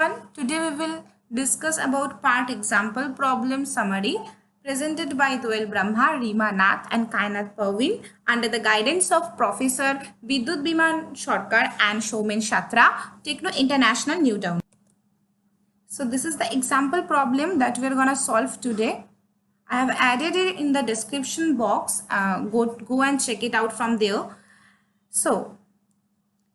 Today we will discuss about part example problem summary presented by Doel Brahma, Rima Nath and Kainat Parveen under the guidance of Professor Bidut Biman Sarkar and Shoumen Shatra, Techno International New Town. So this is the example problem that we are going to solve today. I have added it in the description box. Go and check it out from there. So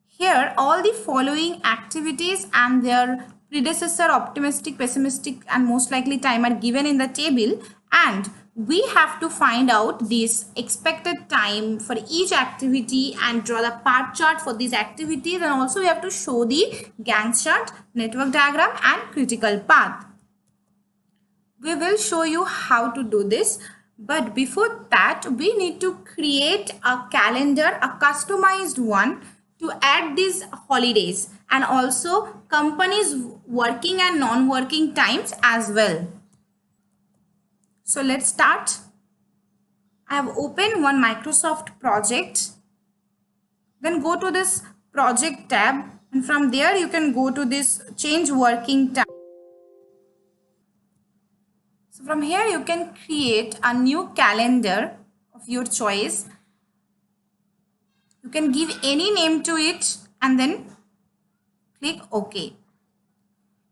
here all the following activities and their predecessor, optimistic, pessimistic and most likely time are given in the table, and we have to find out this expected time for each activity and draw the path chart for these activities, and also we have to show the Gantt chart, network diagram and critical path. We will show you how to do this, but before that we need to create a calendar, a customized one, to add these holidays and also companies working and non-working times as well. So let's start. I have opened one Microsoft project. Then go to this project tab, and from there you can go to this change working time. So from here you can create a new calendar of your choice. You can give any name to it and then click OK.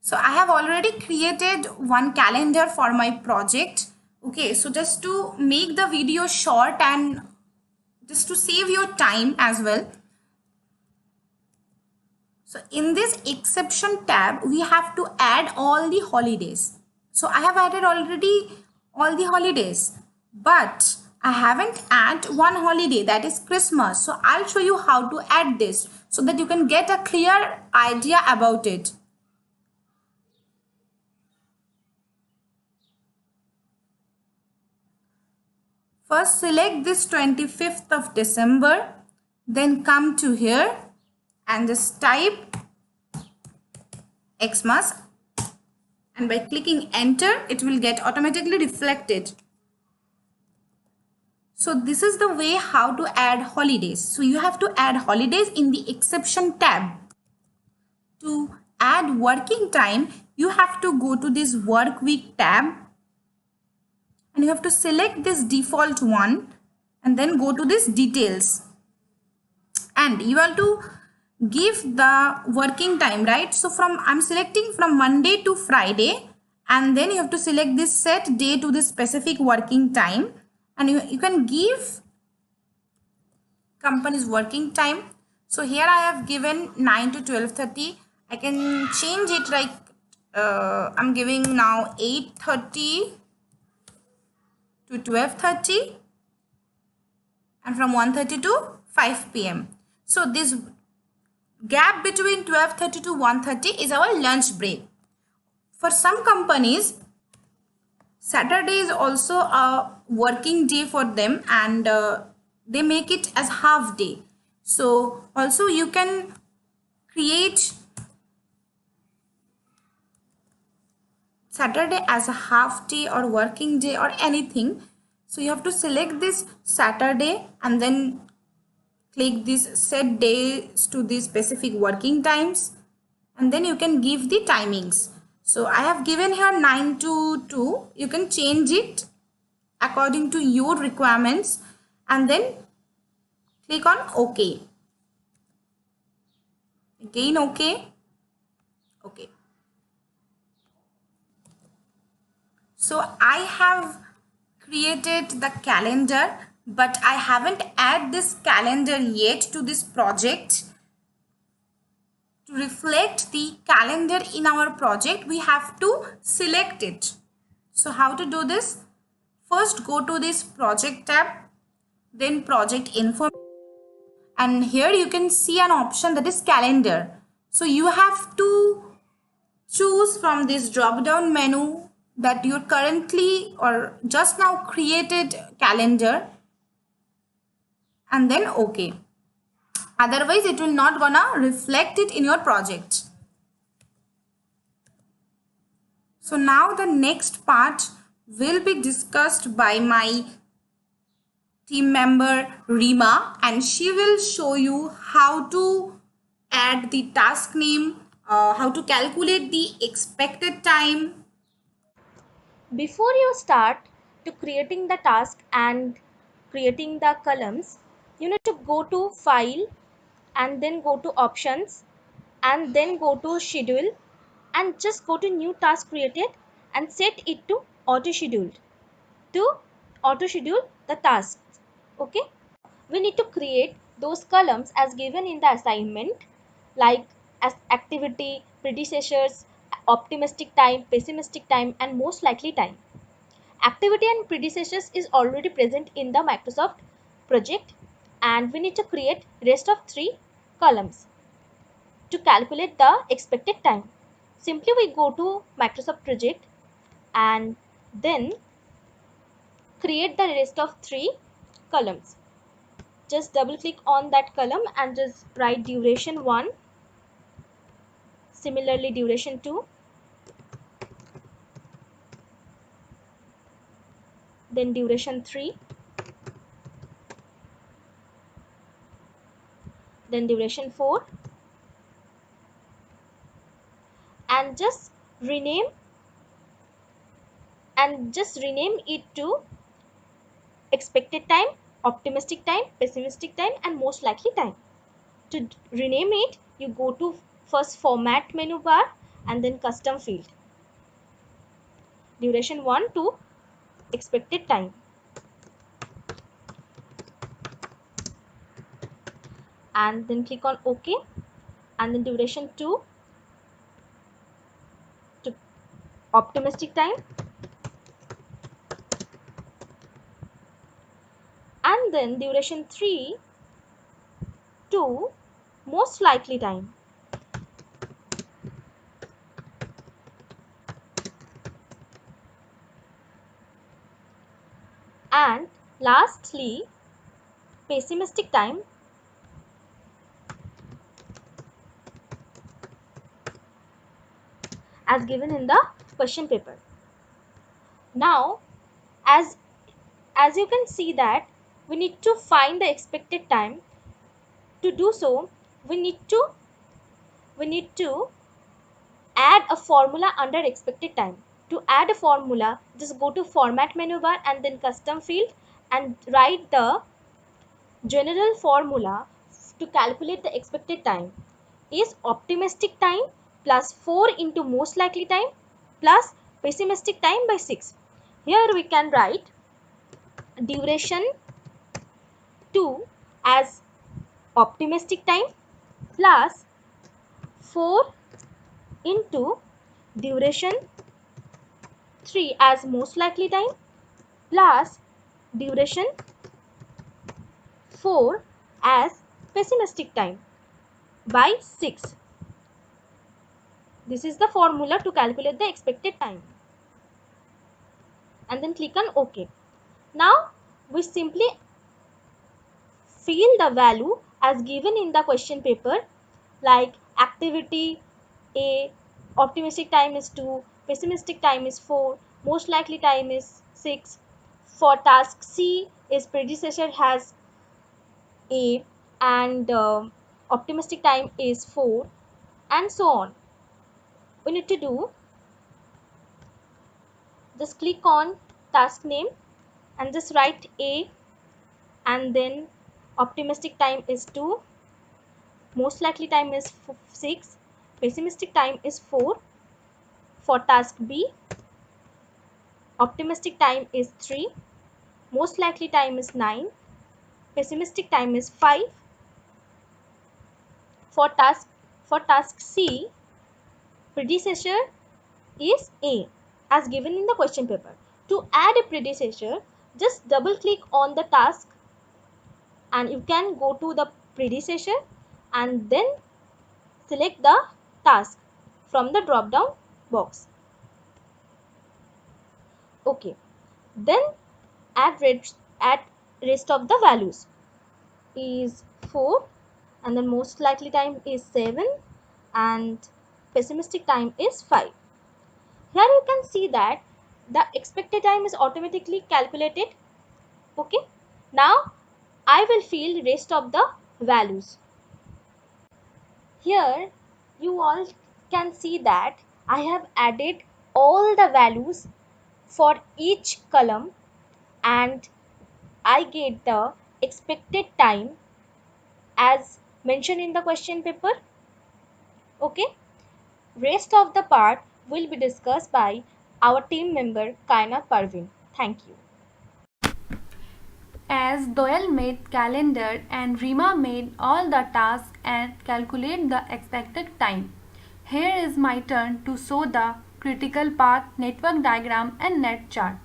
So I have already created one calendar for my project. Okay, so just to make the video short and just to save your time as well. So in this exception tab, we have to add all the holidays. So I have added already all the holidays, but I haven't added one holiday, that is Christmas. So I'll show you how to add this so that you can get a clear idea about it. First select this 25th of December, then come to here and just type Xmas, and by clicking enter it will get automatically reflected. So this is the way how to add holidays. So you have to add holidays in the exception tab. To add working time, you have to go to this work week tab and you have to select this default one and then go to this details. And you have to give the working time, right? So I'm selecting from Monday to Friday, and then you have to select this set day to this specific working time. And you can give company's working time. So here I have given 9 to 12:30. I can change it like I'm giving now 8:30 to 12:30 and from 1:30 to 5 p.m. So this gap between 12:30 to 1:30 is our lunch break. For some companies, Saturday is also a working day for them, and they make it as half day. So also you can create Saturday as a half day or working day or anything. So you have to select this Saturday and then click this set days to the specific working times, and then you can give the timings. So I have given here 9 to 2. You can change it according to your requirements and then click on OK. Again OK. OK. So I have created the calendar, but I haven't added this calendar yet to this project. To reflect the calendar in our project, we have to select it. So how to do this? First go to this project tab, then project info, and here you can see an option that is calendar. So you have to choose from this drop down menu that you currently or just now created calendar and then OK. Otherwise it will not gonna reflect it in your project. So now the next part will be discussed by my team member Rima, and she will show you how to add the task name how to calculate the expected time. Before you start to creating the task and creating the columns, you need to go to file and then go to options and then go to schedule and just go to new task created and set it to to auto schedule the tasks. Okay, we need to create those columns as given in the assignment, like as activity, predecessors, optimistic time, pessimistic time, and most likely time. Activity and predecessors is already present in the Microsoft project, and we need to create rest of three columns to calculate the expected time. Simply we go to Microsoft project and then create the rest of three columns. Just double click on that column and just write duration 1, similarly duration 2, then duration 3, then duration 4, and rename just rename it to expected time, optimistic time, pessimistic time, and most likely time. To rename it, you go to first format menu bar and then custom field, duration 1 to expected time, and then click on OK, and then duration 2 to optimistic time, and then duration 3 to most likely time. And lastly, pessimistic time as given in the question paper. Now, as as you can see that we need to find the expected time. To do so, we need to we need to add a formula under expected time. To add a formula, just go to format menu bar and then custom field and write the general formula to calculate the expected time is optimistic time plus 4 into most likely time plus pessimistic time by 6. Here we can write duration 2 as optimistic time plus 4 into duration 3 as most likely time plus duration 4 as pessimistic time by 6. This is the formula to calculate the expected time. And then click on OK. Now we simply fill the value as given in the question paper, like activity A, optimistic time is 2, pessimistic time is 4, most likely time is 6. For task C, its predecessor has A and optimistic time is 4, and so on. We need to do, just click on task name and just write A, and then optimistic time is 2, most likely time is 6, pessimistic time is 4. For task B, optimistic time is 3, most likely time is 9, pessimistic time is 5. For task C, predecessor is A as given in the question paper. To add a predecessor, just double click on the task and you can go to the predecessor and then select the task from the drop down box. Okay, then add rest of the values is 4, and then most likely time is 7, and pessimistic time is 5. Here you can see that the expected time is automatically calculated. Okay, now I will fill rest of the values. Here you all can see that I have added all the values for each column and I get the expected time as mentioned in the question paper. Okay, rest of the part will be discussed by our team member Kainat Parveen. Thank you. As Doyle made calendar and Rima made all the tasks and calculate the expected time. Here is my turn to show the critical path, network diagram and net chart.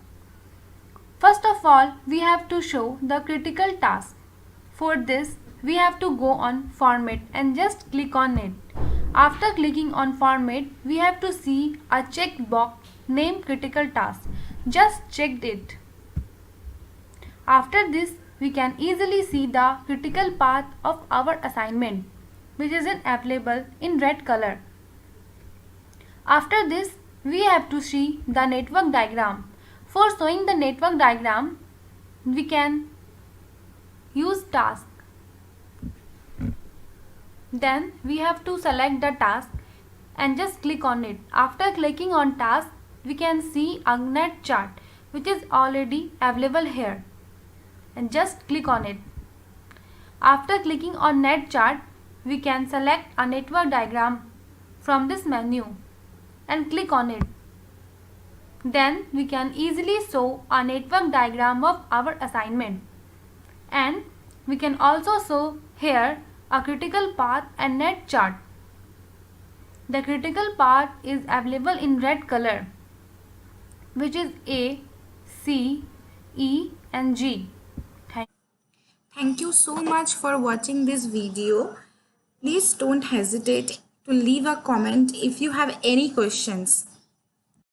First of all, we have to show the critical task. For this, we have to go on format and just click on it. After clicking on format, we have to see a check box named critical task. Just checked it. After this, we can easily see the critical path of our assignment, which is available in red color. After this, we have to see the network diagram. For showing the network diagram, we can use task. Then we have to select the task and just click on it. After clicking on task, we can see a net chart which is already available here. And just click on it. After clicking on net chart, we can select a network diagram from this menu and click on it. Then we can easily show a network diagram of our assignment. And we can also show here a critical path and net chart. The critical path is available in red color, which is A, C, E and G. Thank you so much for watching this video. Please don't hesitate to leave a comment if you have any questions.